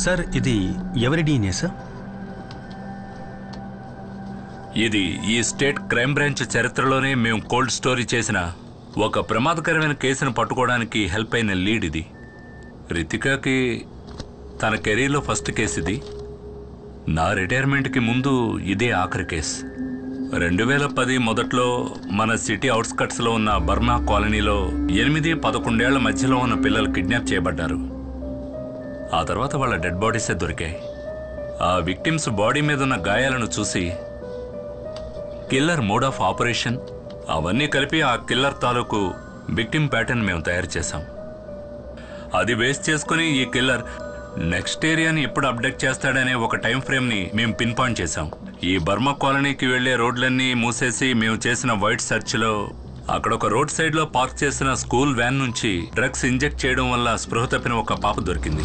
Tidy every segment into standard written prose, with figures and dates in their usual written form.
Sir ఇది ఎవరి DNA sir? ఇది ఈ స్టేట్ క్రైమ్ బ్రాంచ్ చరిత్రలోనే మేము కోల్డ్ స్టోరీ చేసిన ఒక ప్రమాదకరమైన కేసును పట్టుకోవడానికి హెల్ప్ అయిన లీడ్ ఇది. రితికాకి తన కెరీర్లో ఫస్ట్ కేసు ఇది. నా రిటైర్మెంట్కి ముందు ఇదే ఆఖరి కేసు. 2010 మొదట్లో మన సిటీ అవుట్స్కట్స్లో ఉన్న బర్మా కాలనీలో 8-11 ఏళ్ల మధ్యలో ఉన్న పిల్లలు కిడ్నాప్ చేయబడ్డారు. ఆ తర్వాత వాళ్ళ డెడ్ బాడీసే దొరికాయి. ఆ విక్టిమ్స్ బాడీ మీద ఉన్న గాయాలను చూసి కిల్లర్ మోడ్ ఆఫ్ ఆపరేషన్ అవన్నీ కలిపి ఆ కిల్లర్ తాలూకు విక్టిమ్ ప్యాటర్న్ మేము తయారు చేశాం. అది బేస్ చేసుకుని ఈ కిల్లర్ నెక్స్ట్ ఏరియాని ఎప్పుడు అప్డేట్ చేస్తాడనే ఒక టైం ఫ్రేమ్ని మేము పిన్ పాయింట్ చేశాం. ఈ బర్మా కాలనీకి వెళ్లే రోడ్లన్నీ మూసేసి మేము చేసిన వైట్ సెర్చ్లో అక్కడ ఒక రోడ్ సైడ్లో పార్క్ చేసిన స్కూల్ వ్యాన్ నుంచి డ్రగ్స్ ఇంజెక్ట్ చేయడం వల్ల స్పృహ తప్పిన ఒక పాప దొరికింది.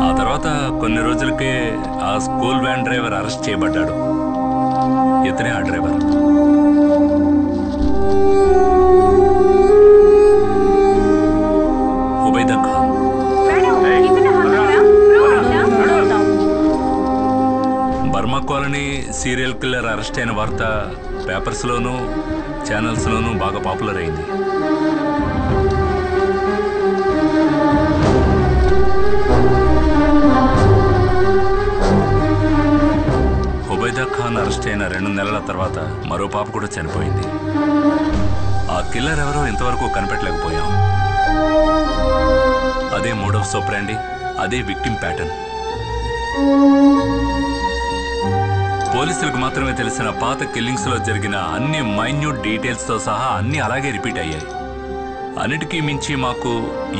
ఆ తర్వాత కొన్ని రోజులకే ఆ స్కూల్ వ్యాన్ డ్రైవర్ అరెస్ట్ చేయబడ్డాడు. ఇతనే ఆ driver. Hubaida Khan. Burma colony serial killer arrest అయిన వార్త పేపర్స్లోనూ ఛానల్స్లోనూ బాగా పాపులర్ అయింది. హుబైదా ఖాన్ అరెస్ట్ అయిన 2 నెలల తర్వాత మరో పాప కూడా చనిపోయింది. ఆ కిల్లర్ ఎవరో ఇంతవరకు కనిపెట్టలేకపోయాం. అదే మోడ్ ఆఫ్ ఆపరేండి, అదే విక్టిమ్ ప్యాటర్న్. పోలీసులకు మాత్రమే తెలిసిన పాత కిల్లింగ్స్ లో జరిగిన అన్ని మైన్యూట్ డీటెయిల్స్ తో సహా అన్ని అలాగే రిపీట్ అయ్యాయి. అన్నిటికీ మించి మాకు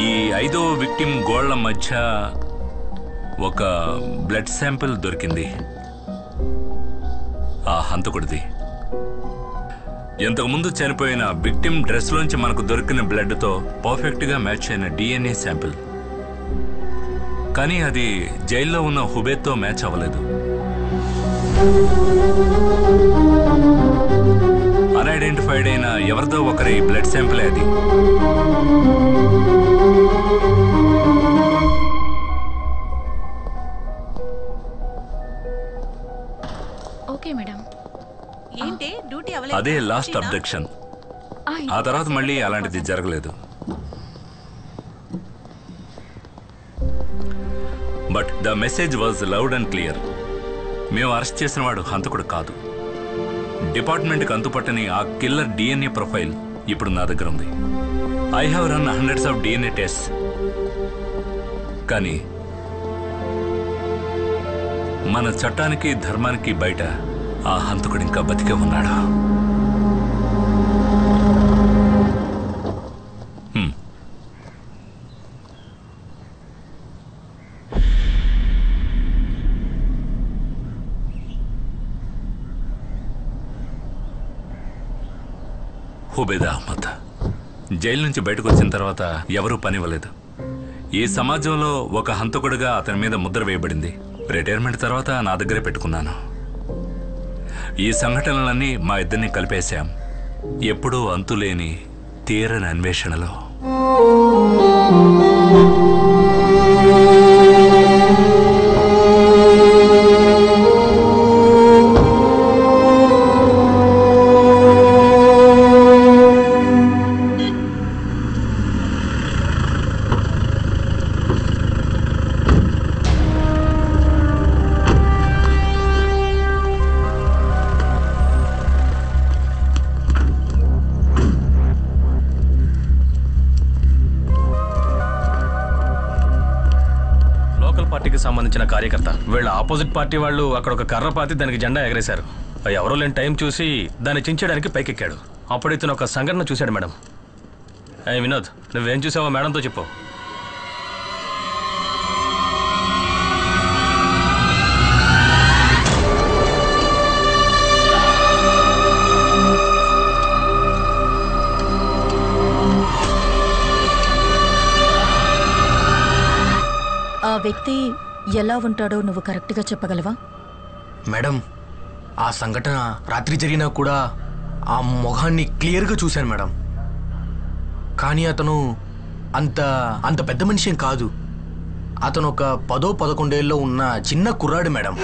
ఈ 5వ విక్టిమ్ గోళ్ల మధ్య ఒక బ్లడ్ శాంపిల్ దొరికింది. ఆ హంతకుడిది. ఇంతకుముందు చనిపోయిన విక్టిమ్ డ్రెస్ లోంచి మనకు దొరికిన బ్లడ్ తో పర్ఫెక్ట్ గా మ్యాచ్ అయిన డిఎన్ఏ శాంపిల్. కానీ అది జైల్లో ఉన్న హుబేద్తో మ్యాచ్ అవ్వలేదు. అన్ఐడెంటిఫైడ్ అయిన ఎవరిదో ఒకరి బ్లడ్ శాంపిల్ అది. Okay madam. ఏంటి డ్యూటీ అవలేదు? అదే లాస్ట్ అబ్డక్షన్. ఆ తర్వాత మళ్ళీ అలాంటిది జరగలేదు. But the message was loud and clear. మేము అరెస్ట్ చేసిన వాడు హంతకుడు కాదు. డిపార్ట్మెంట్కి అంతుపట్టని ఆ కిల్లర్ డిఎన్ఏ ప్రొఫైల్ ఇప్పుడు నా దగ్గర ఉంది. I have run hundreds of DNA test. కానీ మన చట్టానికి ధర్మానికి బయట ఆ హంతకుడు ఇంకా బతికే ఉన్నాడు. హుబైదా అహ్మద్ జైలు నుంచి బయటకు వచ్చిన తర్వాత ఎవరూ పనివ్వలేదు. ఈ సమాజంలో ఒక హంతకుడిగా అతని మీద ముద్ర వేయబడింది. రిటైర్మెంట్ తర్వాత నా దగ్గరే పెట్టుకున్నాను. ఈ సంఘటనలన్నీ మా ఇద్దరిని కలిపేశాం. ఎప్పుడూ అంతులేని తీరని అన్వేషణలో. సంబంధించిన కార్యకర్త వీళ్ళ ఆపోజిట్ పార్టీ వాళ్ళు అక్కడ ఒక కర్ర పాతి దానికి జెండా ఎగరేశారు. ఎవరో లేని టైం చూసి దాన్ని చించడానికి పైకెక్కాడు. అప్పుడు ఇతను ఒక సంఘటన చూశాడు. మేడం, వినోద్, నువ్వేం చూసావో మేడంతో చెప్పు. ఆ వ్యక్తి ఎలా ఉంటాడో నువ్వు కరెక్ట్గా చెప్పగలవా? మేడం, ఆ సంఘటన రాత్రి జరిగినా కూడా ఆ మొహాన్ని క్లియర్గా చూశాను మేడం. కానీ అతను అంత పెద్ద మనిషి ఏం కాదు. అతను ఒక 10-11 ఉన్న చిన్న కుర్రాడు మేడం.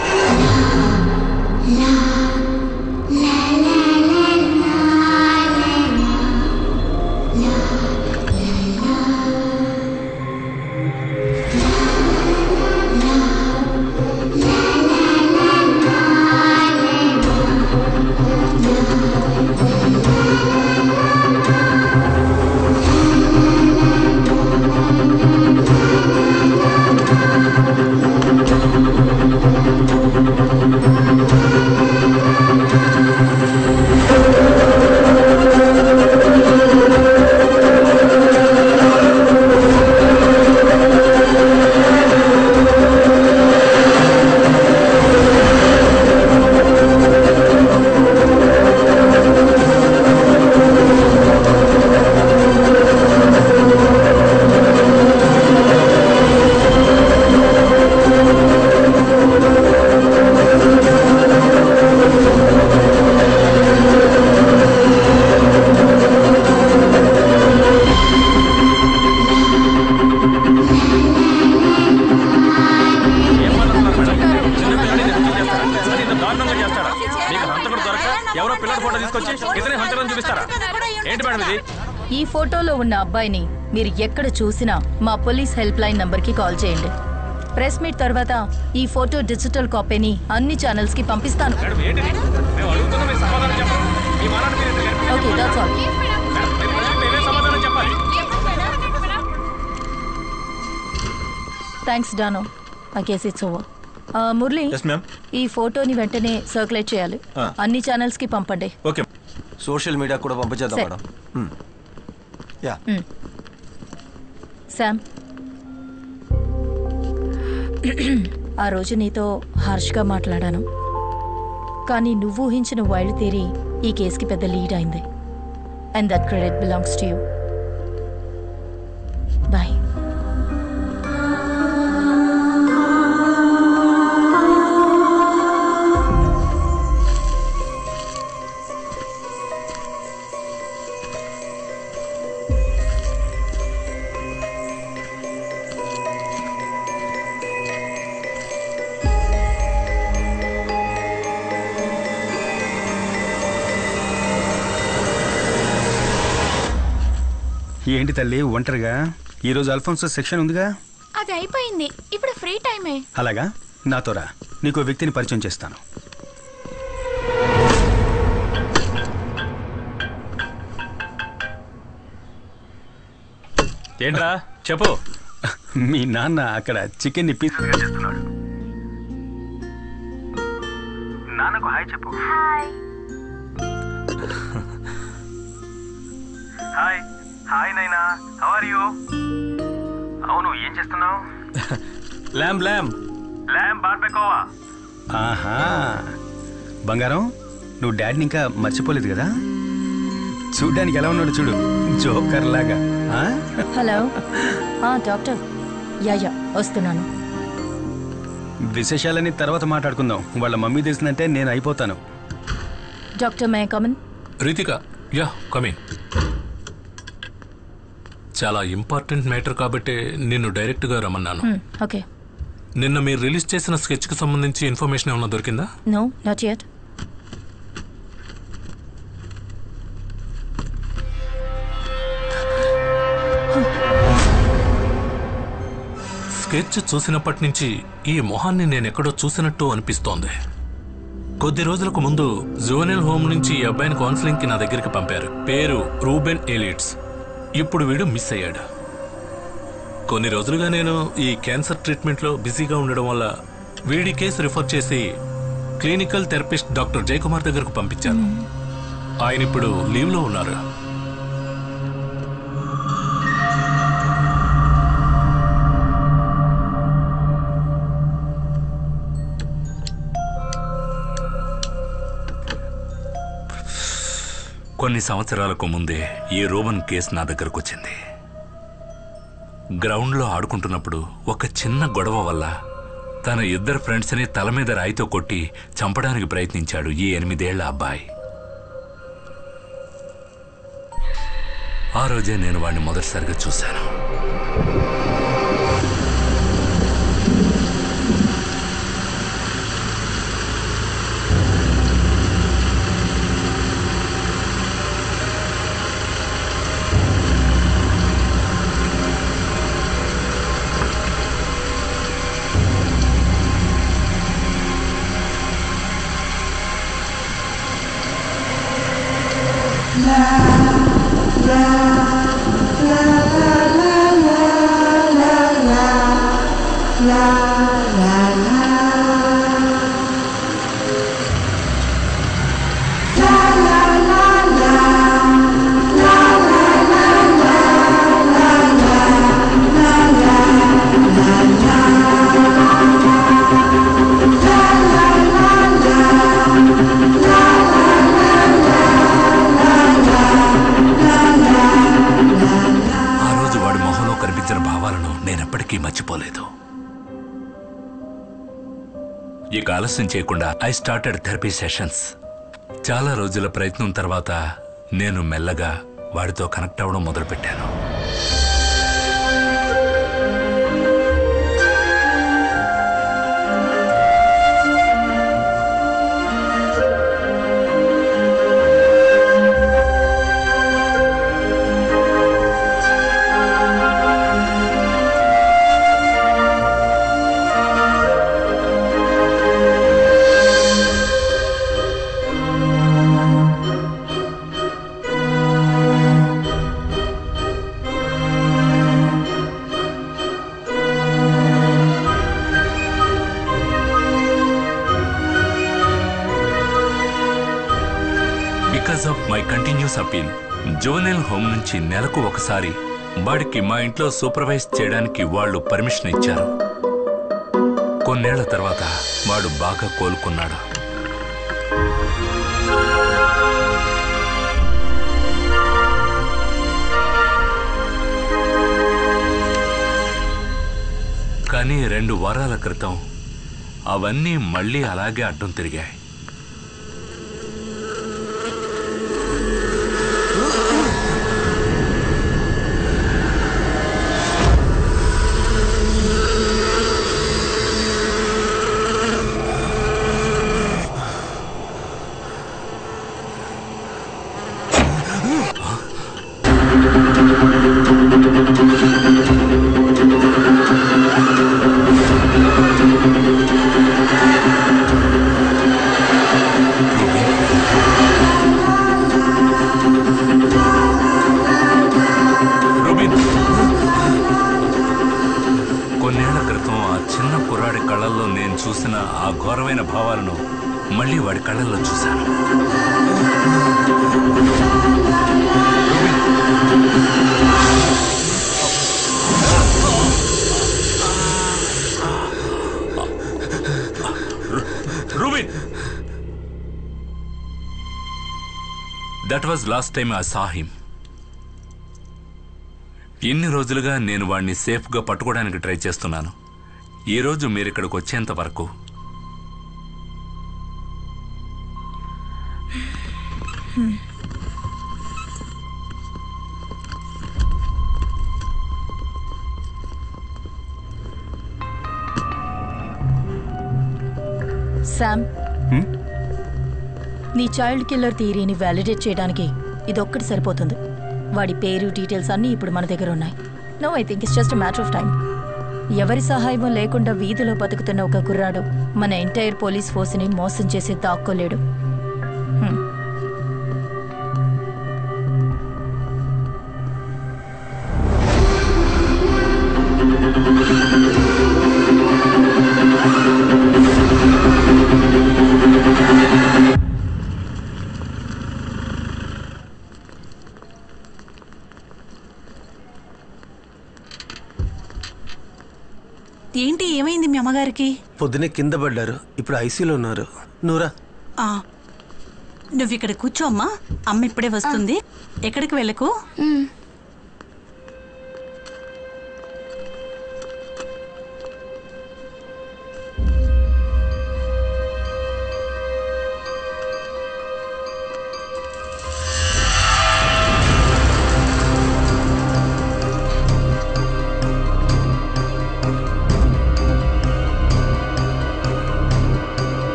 ఈ ఫోటోలో ఉన్న అబ్బాయిని మీరు ఎక్కడ చూసినా మా పోలీస్ హెల్ప్ లైన్ నంబర్కి కాల్ చేయండి. ప్రెస్ మీట్ తర్వాత ఈ ఫోటో డిజిటల్ కాపీని అన్ని ఛానల్స్ కి పంపిస్తాను. Okay, that's all. Thanks Dano. I guess it's over. Murali, ఈ ఫోటోని వెంటనే సర్క్యులేట్ చేయాలి. అన్ని ఛానల్స్ కి పంపండి. ఓకే, సోషల్ మీడియా కూడా పంపించేద్దాం మేడం. యా. శామ్, ఆ రోజు నీతో హార్ష్గా మాట్లాడాను, కానీ నువ్వు ఊహించిన వైల్డ్ థియరీ ఈ కేసుకి పెద్ద లీడ్ అయింది. And that credit belongs to you. Bye. ఏంటి తల్లి ఒంటరిగా? ఈరోజు అల్ఫోన్సో సెక్షన్ ఉందిగా. అది అయిపోయింది, ఇప్పుడు ఫ్రీ టైమే. అలాగా, నాతో రా, నీకు వ్యక్తిని పరిచయం చేస్తాను. ఏంట్రా చెప్పు. మీ నాన్న అక్కడ చికెన్ పీస్గా చేస్తున్నాడు. నాన్నకు హాయ్ చెప్పు. హాయ్. హాయ్ నైనా, హౌ ఆర్ యు? అవును, ఏం చేస్తున్నావు? ల్యామ్ ల్యామ్ ల్యామ్ బార్బెకోవా. ఆహా, బంగారం, నువ్వు డాడీని ఇంకా మర్చిపోలేదు కదా? చూడ్డానికి ఎలా ఉన్నాడు చూడు, జోకర్ లాగా. Hello doctor. యా వస్తున్నాను. విశేషాలని తర్వాత మాట్లాడుకుందాం. వాళ్ళ మమ్మీ తెలిసిందంటే నేను అయిపోతాను. డాక్టర్, మే కమన్? Ritika, yeah come in. చాలా ఇంపార్టెంట్ మ్యాటర్ కాబట్టి నిన్ను డైరెక్ట్గా రమ్మన్నాను. ఓకే. నిన్న మీరు రిలీజ్ చేసిన స్కెచ్కి సంబంధించి ఇన్ఫర్మేషన్ ఏమన్నా దొరికిందా? No, not yet. స్కెచ్ చూసినప్పటి నుంచి ఈ మొహాన్ని నేనెక్కడో చూసినట్టు అనిపిస్తోంది. కొద్ది రోజులకు ముందు జోనల్ హోమ్ నుంచి ఈ అబ్బాయిని కౌన్సిలింగ్కి నా దగ్గరికి పంపారు. పేరు రూబెన్ ఎలిట్స్. ఇప్పుడు వీడు మిస్ అయ్యాడు. కొన్ని రోజులుగా నేను ఈ క్యాన్సర్ ట్రీట్మెంట్లో బిజీగా ఉండడం వల్ల వీడి కేసు రిఫర్ చేసి క్లినికల్ థెరపిస్ట్ డాక్టర్ జయకుమార్ దగ్గరకు పంపించాను. ఆయన ఇప్పుడు లీవ్లో ఉన్నారు. కొన్ని సంవత్సరాలకు ముందే ఈ రోమన్ కేసు నా దగ్గరకు వచ్చింది. గ్రౌండ్లో ఆడుకుంటున్నప్పుడు ఒక చిన్న గొడవ వల్ల తన ఇద్దరు ఫ్రెండ్స్ని తల మీద రాయితో కొట్టి చంపడానికి ప్రయత్నించాడు ఈ 8 ఏళ్ల అబ్బాయి. ఆ రోజే నేను వాడిని మొదటిసారిగా చూశాను. ఇక ఆలస్యం చేయకుండా ఐ స్టార్టెడ్ థెరపీ సెషన్స్. చాలా రోజుల ప్రయత్నం తర్వాత నేను మెల్లగా వాడితో కనెక్ట్ అవ్వడం మొదలుపెట్టాను. Because of my continuous appeal, juvenile home నుంచి నెలకు ఒకసారి వాడికి మా ఇంట్లో సూపర్వైజ్ చేయడానికి వాళ్ళు పర్మిషన్ ఇచ్చారు. కొన్నేళ్ల తర్వాత వాడు బాగా కోలుకున్నాడు. కానీ 2 వారాల క్రితం అవన్నీ మళ్ళీ అలాగే అడ్డం తిరిగాయి. కొన్నేళ్ల క్రితం ఆ చిన్న కుర్రాడి కళ్ళల్లో నేను చూసిన ఆ ఘోరమైన భావాలను మళ్ళీ వాడి కళ్ళల్లో చూశాను. Rubin, that was last time I saw him. ఇన్ని రోజులుగా నేను వాడిని సేఫ్గా పట్టుకోవడానికి ట్రై చేస్తున్నాను. ఈరోజు మీరు ఇక్కడికి వచ్చేంత వరకు శామ్, నీ చైల్డ్ కిల్లర్ థియరీని వ్యాలిడేట్ చేయడానికి ఇదొక్కటి సరిపోతుంది. వాడి పేరు, డీటెయిల్స్ అన్నీ ఇప్పుడు మన దగ్గర ఉన్నాయి. No, I think it's just matter of time. ఎవరి సహాయం లేకుండా వీధిలో బతుకుతున్న ఒక కుర్రాడు మన ఎంటైర్ పోలీస్ ఫోర్స్ని మోసం చేసి దాక్కోలేడు. ఏంటి, ఏమైంది మీ అమ్మగారికి? పొద్దునే కింద పడ్డారు, ఇప్పుడు ఐసీలో ఉన్నారు. నూరా, నువ్వు ఇక్కడ కూర్చో అమ్మా, అమ్మ ఇప్పుడే వస్తుంది. ఎక్కడికి వెళ్ళకు.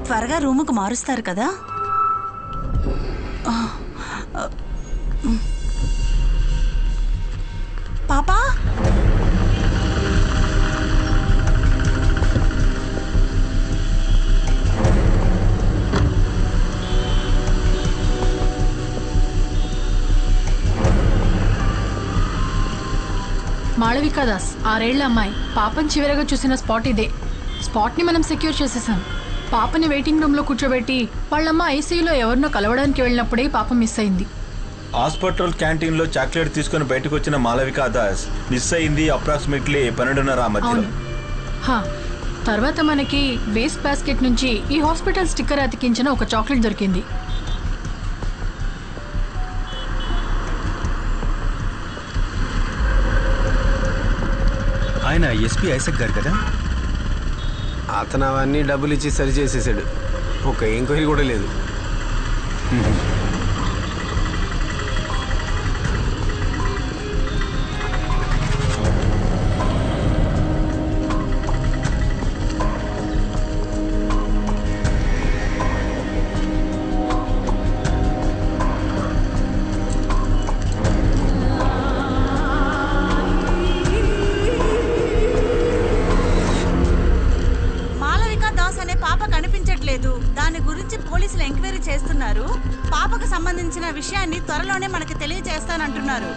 త్వరగా రూముకు మారుస్తారు కదా. పాపా, మాళవికా దాస్ 6 ఏళ్ల అమ్మాయి. పాపని చివరగా చూసిన స్పాట్ ఇదే. స్పాట్ ని మనం సెక్యూర్ చేసేసాం. పాపని వెయిటింగ్ రూమ్ లో కూర్చోబెట్టి వాళ్ళమ్మ ఐసీయూలో ఎవరినో కలవడానికి వెళ్ళినప్పుడే పాప మిస్ అయింది. హాస్పిటల్ క్యాంటీన్ లో చాక్లెట్ తీసుకుని బయటకు వచ్చిన మాళవికా దాస్ మిస్ అయింది అప్రాక్సిమేట్లీ 12:30 మధ్యలో. తర్వాత మనకి వేస్ట్ బాస్కెట్ నుంచి ఈ హాస్పిటల్ స్టిక్కర్ అతికించిన ఒక చాక్లెట్ దొరికింది. ఆయన ఎస్పీ ఐసక్ గారు కదా? అతను అవన్నీ డబ్బులు ఇచ్చి సరి చేసేసాడు. ఒక ఎంక్వైరీ కూడా లేదు. దాని గురించి పోలీసులు ఎంక్వైరీ చేస్తున్నారు. పాపకు సంబంధించిన విషయాన్ని త్వరలోనే మనకి తెలియజేస్తానంటున్నారు.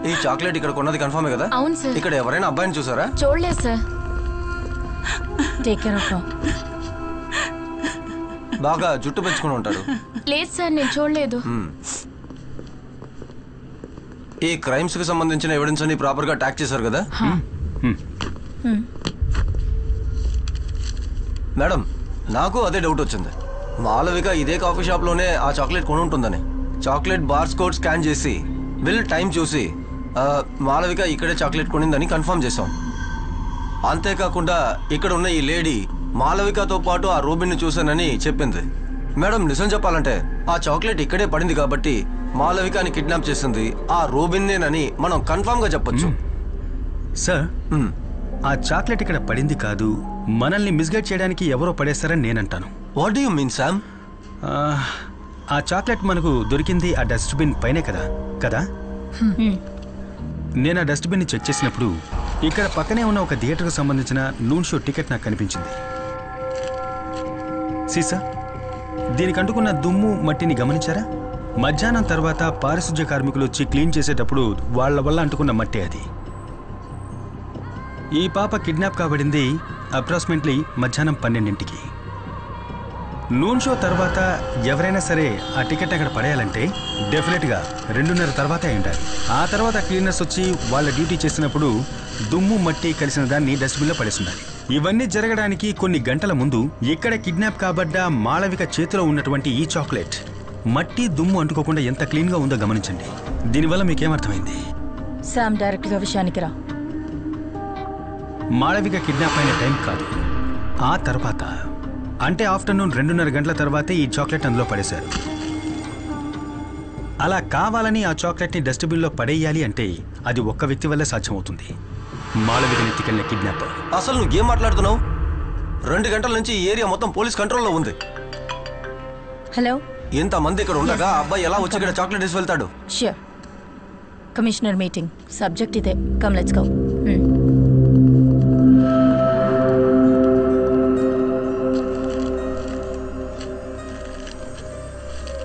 ఈ చాక్లెట్ ఇక్కడ కొన్నది కన్ఫర్మే కదా? అవును సార్. ఇక్కడ ఎవరైనా అబ్బాయిని చూసారా? చూడలేదు సార్. Take care of. బాగా జుట్టు పెంచుకుని ఉంటాడు. లేదు సార్, నేను చూడలేదు. ఈ క్రైమ్స్ కి సంబంధించిన ఎవిడెన్స్ అన్ని ప్రాపర్ గా ట్యాక్ చేశారు కదా? మేడం, నాకు అదే డౌట్ వచ్చింది. మాళవిక ఇదే కాఫీ షాప్ లోనే ఆ చాక్లెట్ కొని ఉంటుందని. చాక్లెట్ బార్స్ కోడ్ స్కాన్ చేసి బిల్ టైం చూసి మాళవిక ఇక్కడే చాక్లెట్ కొనిందని కన్ఫర్మ్ చేశాం. అంతేకాకుండా ఇక్కడ ఉన్న ఈ లేడీ మాళవికతో పాటు ఆ రూబిన్ ని చూశానని చెప్పింది. మేడం, నిజం చెప్పాలంటే ఆ చాక్లెట్ ఇక్కడే పడింది కాబట్టి మాళవికని కిడ్నాప్ చేసింది ఆ రూబిన్నేనని మనం కన్ఫర్మ్ గా చెప్పొచ్చు. సార్, ఆ చాక్లెట్ ఇక్కడ పడింది కాదు, మనల్ని మిస్గైడ్ చేయడానికి ఎవరో పడేస్తారని నేనంటాను. What do you mean Sam? ఆ చాక్లెట్ మనకు దొరికింది ఆ డస్ట్బిన్ పైనే కదా? నేను ఆ డస్ట్బిన్ని చెక్ చేసినప్పుడు ఇక్కడ పక్కనే ఉన్న ఒక థియేటర్కు సంబంధించిన నూన్ షో టికెట్ నాకు కనిపించింది. సీసా, దీనికి అంటుకున్న దుమ్ము మట్టిని గమనించారా? మధ్యాహ్నం తర్వాత పారిశుధ్య కార్మికులు వచ్చి క్లీన్ చేసేటప్పుడు వాళ్ళ వల్ల అంటుకున్న మట్టి అది. ఈ పాప కిడ్నాప్ కాబడింది అప్రాక్సిమేట్లీ మధ్యాహ్నం 12ంటికి. నూన్ షో తర్వాత ఎవరైనా సరే ఆ టికెట్ అక్కడ పడేయాలంటే డెఫినెట్గా 2:30 తర్వాత అయి ఉండాలి. ఆ తర్వాత క్లీనర్స్ వచ్చి వాళ్ళ డ్యూటీ చేసినప్పుడు దుమ్ము మట్టి కలిసిన దాన్ని డస్ట్బిన్లో పడేసి ఉండాలి. ఇవన్నీ జరగడానికి కొన్ని గంటల ముందు ఇక్కడ కిడ్నాప్ కాబడ్డ మాళవిక చేతిలో ఉన్నటువంటి ఈ చాక్లెట్ మట్టి దుమ్ము అంటుకోకుండా ఎంత క్లీన్గా ఉందో గమనించండి. దీనివల్ల మీకేమర్థమైంది? శామ్, డైరెక్ట్గా విషయానికి రా. మాళవిక కిడ్నాప్ అయిన టైం కాదు, ఆ తర్వాత అంటే ఆఫ్టర్నూన్ 2:30 గంటల తర్వాతే ఈ చాక్లెట్ అందులో పడేశారు. అలా కావాలని ఆ చాక్లెట్ని డస్ట్బిన్లో పడేయాలి అంటే అది ఒక్క వ్యక్తి వల్లే సాధ్యమవుతుంది, మాళవికని ఎత్తుకెళ్ళిన కిడ్నాపర్. అసలు నువ్వు ఏం మాట్లాడుతున్నావు? 2 గంటల నుంచి ఈ ఏరియా మొత్తం పోలీస్ కంట్రోల్లో ఉంది. హలో, ఇంతమంది ఇక్కడ ఉండగా అబ్బాయి ఎలా వచ్చి ఇక్కడ చాక్లెట్ వేసి వెళ్తాడు? ష్యూర్. కమిషనర్ మీటింగ్, సబ్జెక్ట్ ఇదే. Come, let's go.